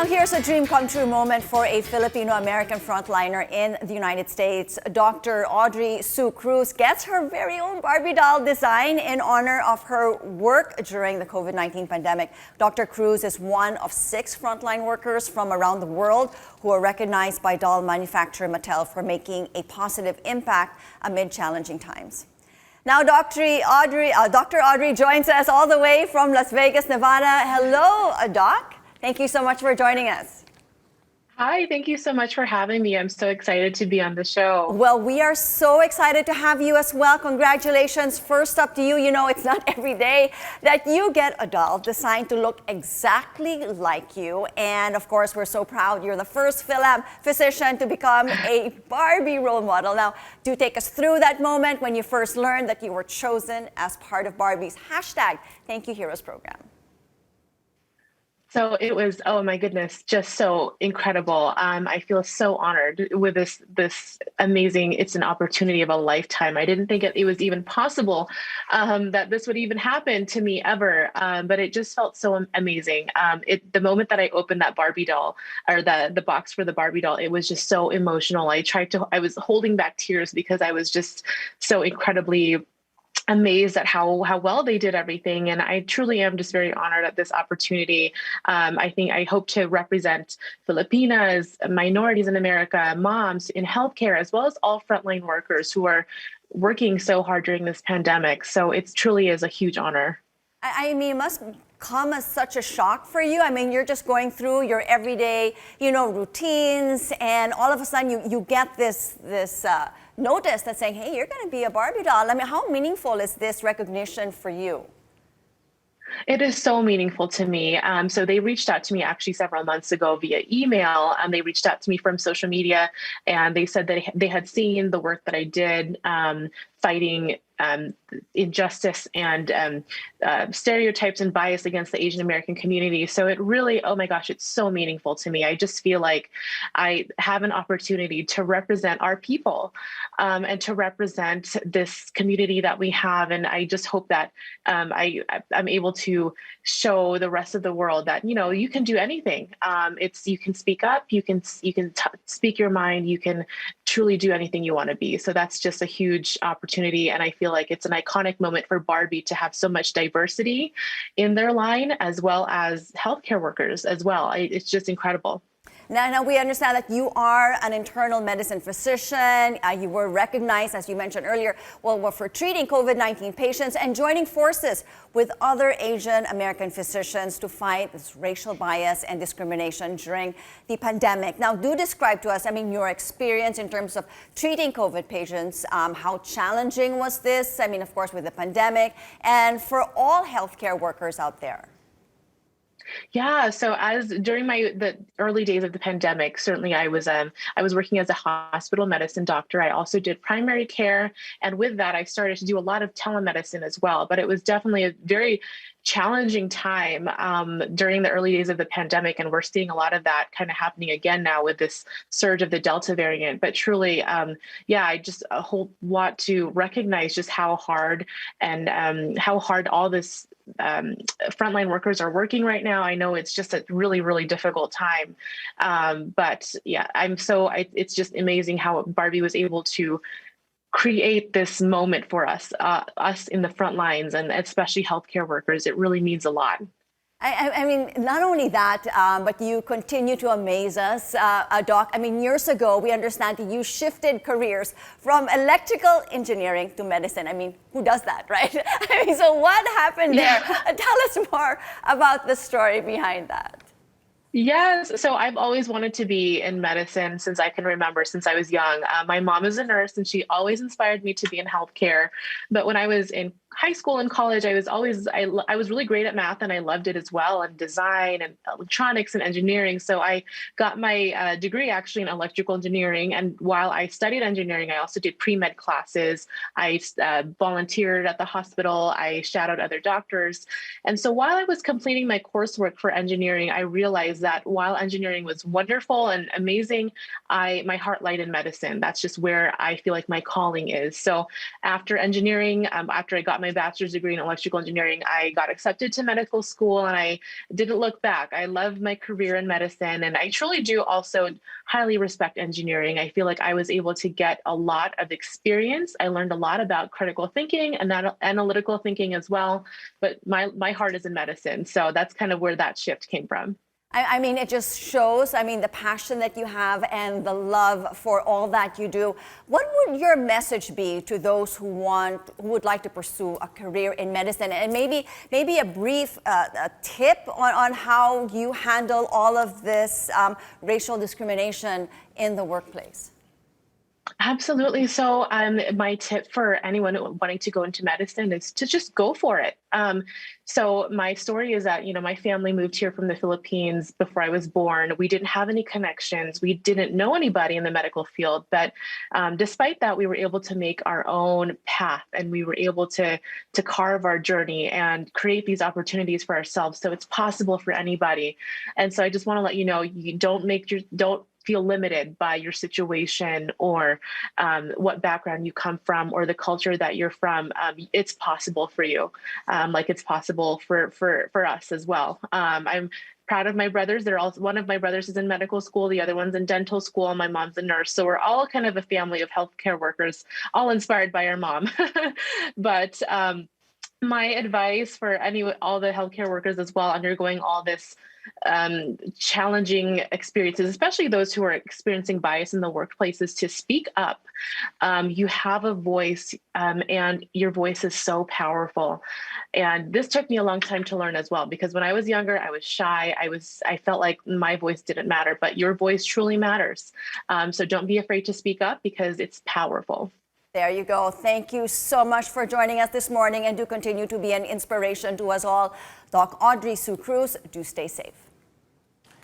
Now, here's a dream come true moment for a Filipino-American frontliner in the United States. Dr. Audrey Sue Cruz gets her very own Barbie doll design in honor of her work during the COVID-19 pandemic. Dr. Cruz is one of 6 frontline workers from around the world who are recognized by doll manufacturer Mattel for making a positive impact amid challenging times. Now, Dr. Audrey joins us all the way from Las Vegas, Nevada. Hello, Doc. Thank you so much for joining us. Hi, thank you so much for having me. I'm so excited to be on the show. Well, we are so excited to have you as well. Congratulations. First up to you. You know, it's not every day that you get a doll designed to look exactly like you. And of course, we're so proud you're the first Fil-Am physician to become a Barbie role model. Now, do take us through that moment when you first learned that you were chosen as part of Barbie's #ThankYouHeroes program. So it was, oh my goodness, just so incredible. I feel so honored with this amazing, it's an opportunity of a lifetime. I didn't think it was even possible that this would even happen to me ever, but it just felt so amazing. The moment that I opened that Barbie doll, or the box for the Barbie doll, it was just so emotional. I was holding back tears because I was just so incredibly amazed at how well they did everything. And I truly am just very honored at this opportunity. I hope to represent Filipinas, minorities in America, moms in healthcare, as well as all frontline workers who are working so hard during this pandemic. So it truly is a huge honor. I mean, it must come as such a shock for you. I mean, you're just going through your everyday, routines, and all of a sudden you get this notice that's saying, hey, you're going to be a Barbie doll. I mean, how meaningful is this recognition for you? It is so meaningful to me. So they reached out to me actually several months ago via email. They reached out to me from social media, and they said that they had seen the work that I did fighting injustice and stereotypes and bias against the Asian American community. So it really, oh my gosh, it's so meaningful to me. I just feel like I have an opportunity to represent our people and to represent this community that we have. And I just hope that I'm able to show the rest of the world that, you can do anything. You can speak up, you can speak your mind, you can truly do anything you want to be. So that's just a huge opportunity. And I feel like it's an iconic moment for Barbie to have so much diversity in their line, as well as healthcare workers as well. It's just incredible. Now we understand that you are an internal medicine physician. You were recognized, as you mentioned earlier, for treating COVID-19 patients and joining forces with other Asian American physicians to fight this racial bias and discrimination during the pandemic. Now, do describe to us, your experience in terms of treating COVID patients. How challenging was this? Of course, with the pandemic, and for all healthcare workers out there. Yeah. So during the early days of the pandemic, certainly I was working as a hospital medicine doctor. I also did primary care. And with that, I started to do a lot of telemedicine as well. But it was definitely a very challenging time during the early days of the pandemic. And we're seeing a lot of that kind of happening again now with this surge of the Delta variant. But truly, I just a whole lot to recognize just how hard all this frontline workers are working right now. I know it's just a really, really difficult time. But yeah, it's just amazing how Barbie was able to create this moment for us in the front lines, and especially healthcare workers. It really means a lot. Not only that, but you continue to amaze us, Doc. Years ago, we understand that you shifted careers from electrical engineering to medicine. Who does that, right? So what happened there? Tell us more about the story behind that. Yes. So I've always wanted to be in medicine since I can remember, since I was young. My mom is a nurse, and she always inspired me to be in healthcare. But when I was in high school and college, I was really great at math, and I loved it as well, and design and electronics and engineering. So I got my degree actually in electrical engineering. And while I studied engineering, I also did pre-med classes. I volunteered at the hospital. I shadowed other doctors. And so while I was completing my coursework for engineering, I realized that while engineering was wonderful and amazing, my heart lied in medicine. That's just where I feel like my calling is. So after engineering, after I got my bachelor's degree in electrical engineering, I got accepted to medical school and I didn't look back. I love my career in medicine, and I truly do also highly respect engineering. I feel like I was able to get a lot of experience. I learned a lot about critical thinking and analytical thinking as well, but my heart is in medicine. So that's kind of where that shift came from. I mean, it just shows, I mean, the passion that you have and the love for all that you do. What would your message be to those who would like to pursue a career in medicine? And maybe a brief tip on how you handle all of this racial discrimination in the workplace. Absolutely. So my tip for anyone wanting to go into medicine is to just go for it. So my story is that, my family moved here from the Philippines before I was born. We didn't have any connections. We didn't know anybody in the medical field. But despite that, we were able to make our own path, and we were able to carve our journey and create these opportunities for ourselves. So it's possible for anybody. And so I just want to let you know, you don't feel limited by your situation or what background you come from or the culture that you're from. It's possible for you, like it's possible for us as well. I'm proud of my brothers. One of my brothers is in medical school, the other one's in dental school, and my mom's a nurse. So we're all kind of a family of healthcare workers, all inspired by our mom. But my advice for all the healthcare workers as well undergoing all this challenging experiences, especially those who are experiencing bias in the workplace, is to speak up. You have a voice, and your voice is so powerful. And this took me a long time to learn as well, because when I was younger, I was shy. I felt like my voice didn't matter, but your voice truly matters. So don't be afraid to speak up, because it's powerful. There you go. Thank you so much for joining us this morning, and do continue to be an inspiration to us all. Doc Audrey Sue Cruz, do stay safe.